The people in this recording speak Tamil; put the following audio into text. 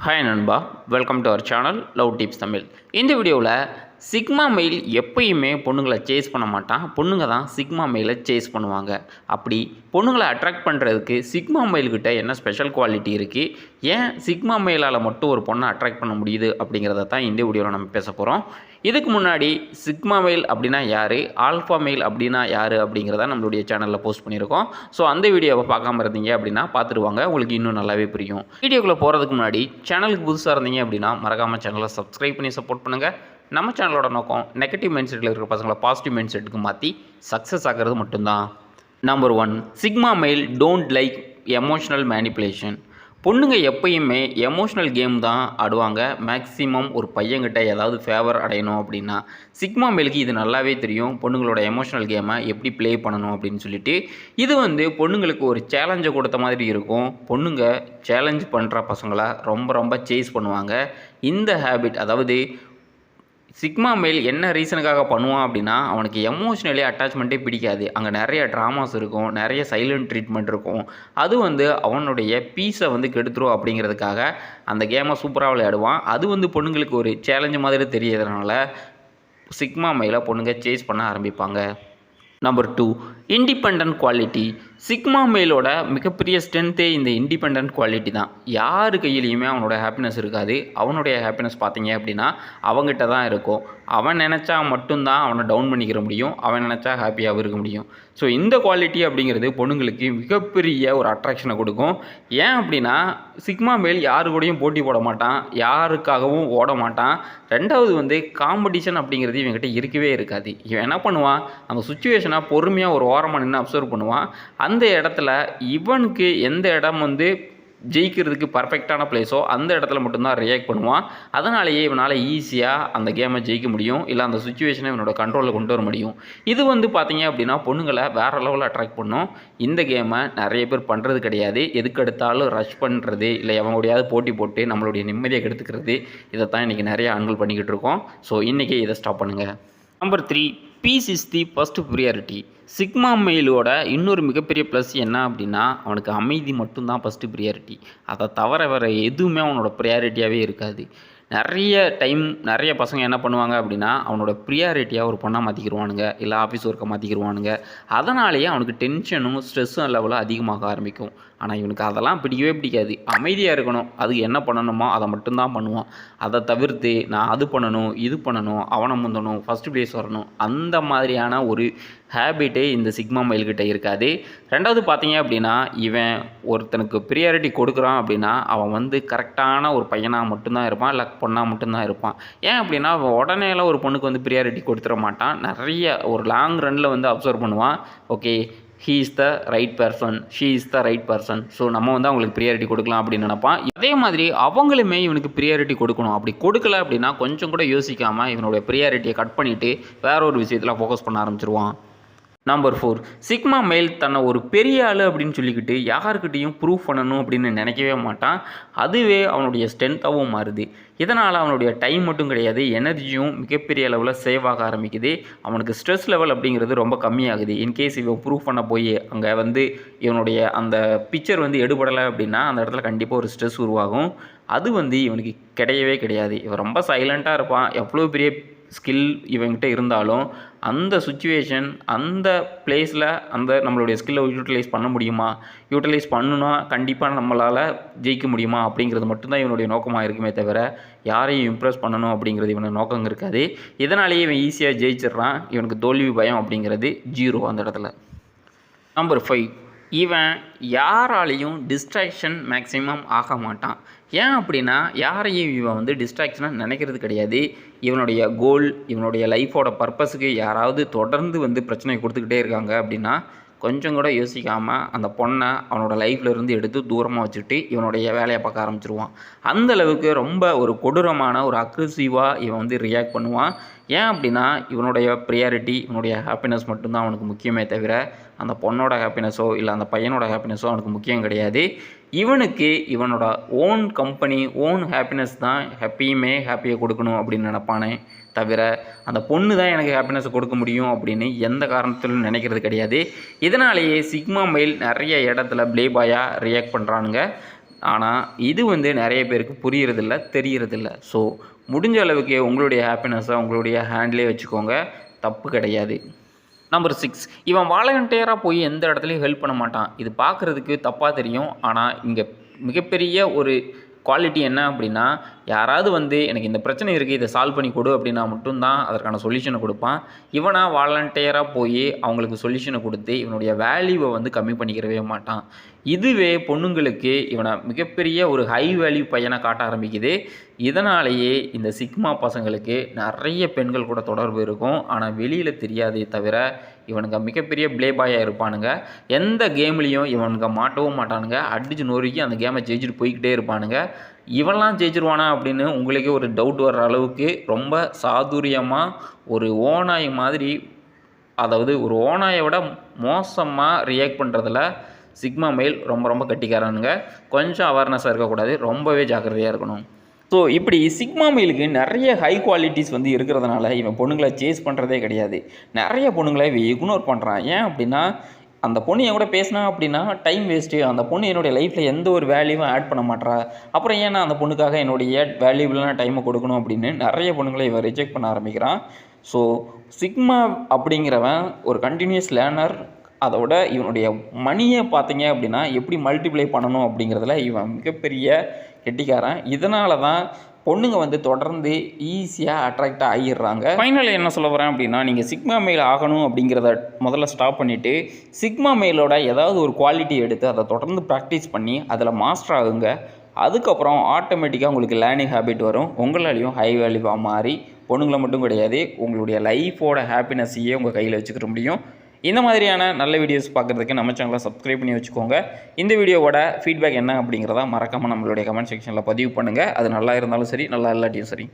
ஹாய் நண்பா, welcome to our channel love tips Tamil. இந்த வீடியோவில் சிக்மா மெயில் எப்பயுமே பொண்ணுங்களை சேஸ் பண்ண மாட்டான். பொண்ணுங்க தான் சிக்மா மெயிலை சேஸ் பண்ணுவாங்க. அப்படி பொண்ணுங்களை அட்ராக்ட் பண்ணுறதுக்கு சிக்மா மெயில்கிட்ட என்ன ஸ்பெஷல் குவாலிட்டி இருக்குது, ஏன் சிக்மா மெயிலால் மட்டும் ஒரு பொண்ணை அட்ராக்ட் பண்ண முடியுது அப்படிங்கிறத தான் இந்த வீடியோவில் நம்ம பேச போகிறோம். இதுக்கு முன்னாடி சிக்மா மெயில் அப்படின்னா யார், ஆல்ஃபா மெயில் அப்படின்னா யார் அப்படிங்கிறத நம்மளுடைய சேனலில் போஸ்ட் பண்ணியிருக்கோம். ஸோ அந்த வீடியோவை பார்க்காம இருந்தீங்க அப்படின்னா பார்த்துருவாங்க, உங்களுக்கு இன்னும் நல்லாவே புரியும். வீடியோக்குள்ளே போகிறதுக்கு முன்னாடி சேனலுக்கு புதுசாக இருந்தீங்க அப்படின்னா மறக்காமல் சேனலை சப்ஸ்கிரைப் பண்ணி சப்போர்ட் பண்ணுங்கள். நம்ம சேனலோட நோக்கம் நெகட்டிவ் மைண்ட் செட்டில் இருக்கிற பசங்களை பாசிட்டிவ் மைண்ட் செட்டுக்கு மாற்றி சக்ஸஸ் ஆகிறது மட்டும்தான். Number 1, sigma mail don't like emotional manipulation. பொண்ணுங்க எப்பயுமே எமோஷ்னல் கேம் தான் ஆடுவாங்க. மேக்ஸிமம் ஒரு பையன்கிட்ட ஏதாவது ஃபேவர் அடையணும் அப்படின்னா சிக்மா மெயிலுக்கு இது நல்லாவே தெரியும், பொண்ணுங்களோட எமோஷ்னல் கேமை எப்படி ப்ளே பண்ணணும் அப்படின்னு சொல்லிட்டு. இது பொண்ணுங்களுக்கு ஒரு சேலஞ்சை கொடுத்த மாதிரி இருக்கும். பொண்ணுங்க சேலஞ்ச் பண்ணுற பசங்களை ரொம்ப சேஸ் பண்ணுவாங்க. இந்த ஹேபிட், அதாவது சிக்மா மெயில் என்ன ரீசனுக்காக பண்ணுவான் அப்படின்னா, அவனுக்கு எமோஷ்னலி அட்டாச்மெண்ட்டே பிடிக்காது. அங்கே நிறைய ட்ராமாஸ் இருக்கும், நிறைய சைலண்ட் ட்ரீட்மெண்ட் இருக்கும். அது அவனுடைய பீஸை கெடுத்துரும் அப்படிங்கிறதுக்காக அந்த கேமை சூப்பராக விளையாடுவான். அது பொண்ணுங்களுக்கு ஒரு சேலஞ்சு மாதிரி தெரியறதுனால சிக்மா மெயிலை பொண்ணுங்க சேஸ் பண்ண ஆரம்பிப்பாங்க. Number 2, independent quality. சிக்மா மெயிலோட மிகப்பெரிய ஸ்ட்ரென்த்தே இந்த இண்டிபெண்டன்ட் குவாலிட்டி தான். யார் கையிலையுமே அவனோட ஹாப்பினஸ் இருக்காது. அவனுடைய ஹாப்பினஸ் பார்த்தீங்க அப்படின்னா அவங்ககிட்ட தான் இருக்கும். அவன் நினச்சா மட்டும்தான் அவனை டவுன் பண்ணிக்கிற முடியும், அவன் நினச்சா ஹாப்பியாக இருக்க முடியும். ஸோ இந்த குவாலிட்டி அப்படிங்கிறது பொண்ணுங்களுக்கு மிகப்பெரிய ஒரு அட்ராக்ஷனை கொடுக்கும். ஏன் அப்படின்னா சிக்மா மெயில் யாரு கூடயும் போட்டி போட மாட்டான், யாருக்காகவும் ஓட மாட்டான். ரெண்டாவது காம்படிஷன் அப்படிங்கிறது இவங்ககிட்ட இருக்கவே இருக்காது. இவன் என்ன பண்ணுவான், அந்த சுச்சுவேஷனாக பொறுமையாக ஒரு ஓரமாக நின்று அப்சர்வ் பண்ணுவான். அந்த இடத்துல இவனுக்கு எந்த இடம் ஜெயிக்கிறதுக்கு பர்ஃபெக்டான பிளேஸோ அந்த இடத்துல மட்டும்தான் ரியாக்ட் பண்ணுவான். அதனாலேயே இவனால் ஈஸியாக அந்த கேமை ஜெயிக்க முடியும், இல்லை அந்த சுச்சுவேஷனை இவனோட கண்ட்ரோலில் கொண்டு வர முடியும். இது பார்த்தீங்க அப்படின்னா பொண்ணுங்களை வேறு லெவலில் அட்ராக்ட் பண்ணும். இந்த கேமை நிறைய பேர் பண்ணுறது கிடையாது. எதுக்கு எடுத்தாலும் ரஷ் பண்ணுறது, இல்லை எவங்களுடையாவது போட்டி போட்டு நம்மளுடைய நிம்மதியை கெடுத்துக்கிறது, இதைத்தான் இன்றைக்கி நிறைய ஆண்கள் பண்ணிக்கிட்டு இருக்கோம். ஸோ இன்றைக்கி இதை ஸ்டாப் பண்ணுங்கள். Number 3, peace is the first priority. Sigma மெயிலோட இன்னொரு மிகப்பெரிய ப்ளஸ் என்ன அப்படின்னா, அவனுக்கு அமைதி மட்டும்தான் ஃபஸ்ட்டு ப்ரியாரிட்டி. அதை தவிர வேறு எதுவுமே அவனோட ப்ரியாரிட்டியாகவே இருக்காது. நிறைய பசங்க என்ன பண்ணுவாங்க அப்படின்னா, அவனோட ப்ரியாரிட்டியாக ஒரு பொண்ணாக மாற்றிக்கிடுவானுங்க, இல்லை ஆஃபீஸ் ஒர்க்கை மாற்றிக்கிடுவானுங்க. அதனாலேயே அவனுக்கு டென்ஷனும் ஸ்ட்ரெஸ்ஸும் லெவலும் அதிகமாக ஆரம்பிக்கும். ஆனால் இவனுக்கு அதெல்லாம் பிடிக்கவே பிடிக்காது. அமைதியாக இருக்கணும், அதுக்கு என்ன பண்ணணுமோ அதை மட்டும்தான் பண்ணுவான். அதை தவிர்த்து நான் அது பண்ணணும், இது பண்ணணும், அவனை முந்தணும், ஃபஸ்ட்டு ப்ளேஸ் வரணும், அந்த மாதிரியான ஒரு ஹேபிட்டே இந்த சிக்மா மெயில்கிட்ட இருக்காது. ரெண்டாவது பார்த்தீங்க அப்படின்னா, இவன் ஒருத்தனுக்கு ப்ரியாரிட்டி கொடுக்குறான் அப்படின்னா அவன் கரெக்டான ஒரு பையனாக மட்டும்தான் இருப்பான், இல்லை பொண்ணாக மட்டும்தான் இருப்பான். ஏன் அப்படின்னா அவன் உடனேலாம் ஒரு பொண்ணுக்கு ப்ரியாரிட்டி கொடுத்துட மாட்டான். நிறைய ஒரு லாங் ரன்னில் அப்சர்வ் பண்ணுவான். Okay, he is the right person, she is the right person, so நம்ம அவங்களுக்கு ப்ரியாரிட்டி கொடுக்கலாம் அப்படின்னு நினைப்பான். அதே மாதிரி அவங்களுமே இவனுக்கு ப்ரியாரிட்டி கொடுக்கணும். அப்படி கொடுக்கல அப்படின்னா கொஞ்சம் கூட யோசிக்காமல் இவனுடைய ப்ரியாரிட்டியை கட் பண்ணிவிட்டு வேற ஒரு விஷயத்தில் ஃபோக்கஸ் பண்ண ஆரம்பிச்சிருவான். நம்பர் 4, சிக்மா மெயில் தன்னை ஒரு பெரிய ஆள் அப்படின்னு சொல்லிக்கிட்டு யாருக்கிட்டையும் ப்ரூவ் பண்ணணும் அப்படின்னு நினைக்கவே மாட்டான். அதுவே அவனுடைய ஸ்ட்ரென்த்தாகவும் மாறுது. இதனால் அவனுடைய டைம் மட்டும் கிடையாது, எனர்ஜியும் மிகப்பெரிய அளவில் சேவ் ஆக ஆரம்பிக்குது. அவனுக்கு ஸ்ட்ரெஸ் லெவல் அப்படிங்கிறது ரொம்ப கம்மியாகுது. இன்கேஸ் இவன் ப்ரூவ் பண்ண போய் அங்கே இவனுடைய அந்த பிக்சர் எடுபடலை அப்படின்னா அந்த இடத்துல கண்டிப்பாக ஒரு ஸ்ட்ரெஸ் உருவாகும். அது இவனுக்கு கிடையவே கிடையாது. இவன் ரொம்ப சைலண்ட்டாக இருப்பான். எவ்வளோ பெரிய ஸ்கில் இவங்கிட்ட இருந்தாலும் அந்த சுச்சுவேஷன், அந்த பிளேஸில் நம்மளுடைய ஸ்கில்லை யூட்டிலைஸ் பண்ண முடியுமா, யூட்டிலைஸ் பண்ணுனா கண்டிப்பாக நம்மளால் ஜெயிக்க முடியுமா அப்படிங்கிறது மட்டும்தான் இவனுடைய நோக்கமாக இருக்குமே தவிர யாரையும் இம்ப்ரெஸ் பண்ணணும் அப்படிங்கிறது இவனுக்கு நோக்கம் இருக்காது. இதனாலேயே இவன் ஈஸியாக ஜெயிச்சிட்றான். இவனுக்கு தோல்வி பயம் அப்படிங்கிறது 0 அந்த இடத்துல. நம்பர் 5, இவன் யாராலையும் டிஸ்ட்ராக்ஷன் மேக்ஸிமம் ஆக மாட்டான். ஏன் அப்படின்னா யாரையும் இவன் டிஸ்ட்ராக்ஷனாக நினைக்கிறது கிடையாது. இவனுடைய கோல், இவனுடைய லைஃபோட பர்பஸுக்கு யாராவது தொடர்ந்து பிரச்சனை கொடுத்துக்கிட்டே இருக்காங்க அப்படின்னா கொஞ்சம் கூட யோசிக்காமல் அந்த பொண்ணை அவனோட லைஃப்லேருந்து எடுத்து தூரமாக வச்சுட்டு இவனுடைய வேலையை பார்க்க ஆரம்பிச்சிருவான். அந்தளவுக்கு ரொம்ப ஒரு கொடூரமான ஒரு அக்ரெசிவாக இவன் ரியாக்ட் பண்ணுவான். ஏன் அப்படின்னா இவனுடைய ப்ரியாரிட்டி, இவனுடைய ஹாப்பினஸ் மட்டும்தான் அவனுக்கு முக்கியமே தவிர அந்த பொண்ணோட ஹாப்பினஸோ இல்லை அந்த பையனோட ஹாப்பினஸோ அவனுக்கு முக்கியம் கிடையாது. இவனுக்கு இவனோட ஓன் கம்பெனி, ஓன் ஹாப்பினஸ் தான் ஹாப்பியை கொடுக்கணும் அப்படின்னு நினைப்பானே தவிர அந்த பொண்ணு தான் எனக்கு ஹாப்பினஸ் கொடுக்க முடியும் அப்படின்னு எந்த காரணத்திலும் நினைக்கிறது கிடையாது. இதனாலேயே சிக்மா மெயில் நிறைய இடத்துல ப்ளே பாயாக ரியாக்ட் பண்ணுறானுங்க. ஆனால் இது வந்து நிறைய பேருக்கு புரியறதில்ல, தெரியறதில்ல. ஸோ முடிஞ்ச அளவுக்கு உங்களுடைய ஹாப்பினஸை உங்களுடைய ஹேண்ட்லேயே வச்சுக்கோங்க, தப்பு கிடையாது. நம்பர் 6, இவன் வாலண்டியராக போய் எந்த இடத்துலையும் ஹெல்ப் பண்ண மாட்டான். இது பார்க்குறதுக்கு தப்பாக தெரியும். ஆனால் இங்கே மிகப்பெரிய ஒரு குவாலிட்டி என்ன அப்படின்னா, யாராவது வந்து எனக்கு இந்த பிரச்சனை இருக்குது, இதை சால்வ் பண்ணி கொடு அப்படின்னா மட்டும்தான் அதற்கான சொல்யூஷனை கொடுப்பான். இவனா வாலண்டியராக போய் அவங்களுக்கு சொல்யூஷனை கொடுத்து இவனுடைய வேல்யூவை வந்து கம்மி பண்ணிக்கிறவே மாட்டான். இதுவே பொண்ணுங்களுக்கு இவனை மிகப்பெரிய ஒரு ஹை வேல்யூ பையனை காட்ட ஆரம்பிக்குது. இதனாலேயே இந்த சிக்மா பசங்களுக்கு நிறைய பெண்கள் கூட தொடர்பு இருக்கும். ஆனால் வெளியில் தெரியாதே தவிர இவனுங்க மிகப்பெரிய ப்ளே பாயாக இருப்பானுங்க. எந்த கேம்லேயும் இவனுங்க மாட்டவும் மாட்டானுங்க. அடிச்சு நொறுக்கி அந்த கேமை ஜெயிச்சுட்டு போய்கிட்டே இருப்பானுங்க. இவன்லாம் ஜெயிச்சிருவானா அப்படின்னு உங்களுக்கே ஒரு டவுட் வர்ற அளவுக்கு ரொம்ப சாதுரியமாக ஒரு ஓநாய் மாதிரி, அதாவது ஒரு ஓநாயை விட மோசமாக ரியாக்ட் பண்ணுறதுல சிக்மா மெயில் ரொம்ப ரொம்ப கட்டிக்காரனுங்க. கொஞ்சம் அவேர்னஸாக இருக்கக்கூடாது, ரொம்பவே ஜாக்கிரதையாக இருக்கணும். ஸோ இப்படி சிக்மா மெயிலுக்கு நிறைய ஹை குவாலிட்டிஸ் வந்து இருக்கிறதுனால இவன் பொண்ணுங்களை சேஸ் பண்ணுறதே கிடையாது. நிறைய பொண்ணுங்களை இவன் இக்னோர் பண்ணுறான். ஏன் அப்படின்னா, அந்த பொண்ணு என் கூட பேசினா அப்படின்னா டைம் வேஸ்ட்டு, அந்த பொண்ணு என்னுடைய லைஃப்பில் எந்த ஒரு வேல்யூவும் ஆட் பண்ண மாட்டா, அப்புறம் ஏன்னா அந்த பொண்ணுக்காக என்னுடைய வேல்யூபிளான டைமை கொடுக்கணும் அப்படின்னு நிறைய பொண்ணுங்களை இவன் ரிஜெக்ட் பண்ண ஆரம்பிக்கிறான். ஸோ சிக்மா அப்படிங்கிறவன் ஒரு கண்டினியூஸ் லேர்னர். அதோட இவனுடைய மணியை பார்த்தீங்க அப்படின்னா எப்படி மல்டிப்ளை பண்ணணும் அப்படிங்கிறதுல இவன் மிகப்பெரிய கெட்டிக்காரன். இதனால தான் பொண்ணுங்க வந்து தொடர்ந்து ஈஸியாக அட்ராக்ட் ஆகிடுறாங்க. ஃபைனல் என்ன சொல்ல வரேன் அப்படின்னா, நீங்கள் சிக்மா மெயில் ஆகணும் அப்படிங்கிறத முதல்ல ஸ்டாப் பண்ணிவிட்டு சிக்மா மெயிலோட ஏதாவது ஒரு குவாலிட்டி எடுத்து அதை தொடர்ந்து ப்ராக்டிஸ் பண்ணி அதில் மாஸ்டர் ஆகுங்க. அதுக்கப்புறம் ஆட்டோமேட்டிக்காக உங்களுக்கு லேர்னிங் ஹேபிட் வரும். உங்களாலையும் ஹை வேல்யூவாக மாறி பொண்ணுங்களை மட்டும் கிடையாது, உங்களுடைய லைஃபோட ஹாப்பினஸ்ஸையே உங்கள் கையில் வச்சுக்கிற முடியும். இந்த மாதிரியான நல்ல வீடியோஸ் பார்க்குறதுக்கு நம்ம சேனலை சப்ஸ்கிரைப் பண்ணி வச்சுக்கோங்க. இந்த வீடியோவோட ஃபீட்பேக் என்ன அப்படிங்கிறத மறக்காமல் நம்மளுடைய கமெண்ட் செக்ஷனில் பதிவு பண்ணுங்கள். அது நல்லா இருந்தாலும் சரி, நல்லா இல்லாட்டியும் சரி.